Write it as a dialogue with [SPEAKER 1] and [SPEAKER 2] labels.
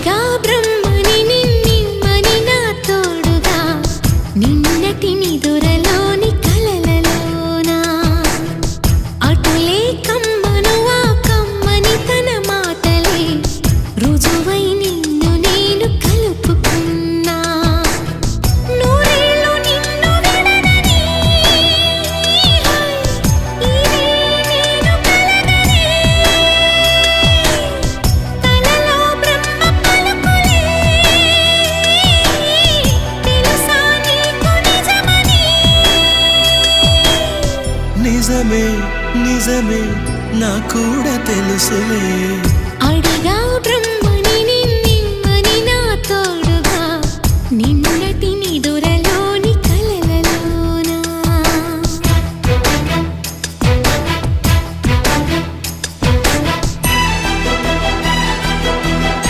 [SPEAKER 1] అడిగా బ్రహ్మని నిన్నిమ్మని నా తోడుగా నిన్నటి నిదురలోని కలలలోనా అటులే కమ్మను ఆ కమ్మని తన మాటలే రుజువై నిన్ను నేను కలుపుకున్నా నూరేళ్ళు నిన్ను విడనని ఇదే నేను కలగనే తలలో బ్రహ్మ పలుకులే తెలుసా నీకు నిజమని
[SPEAKER 2] నిజమే నిజమే నా కూడా తెలుసులే
[SPEAKER 1] అడిగా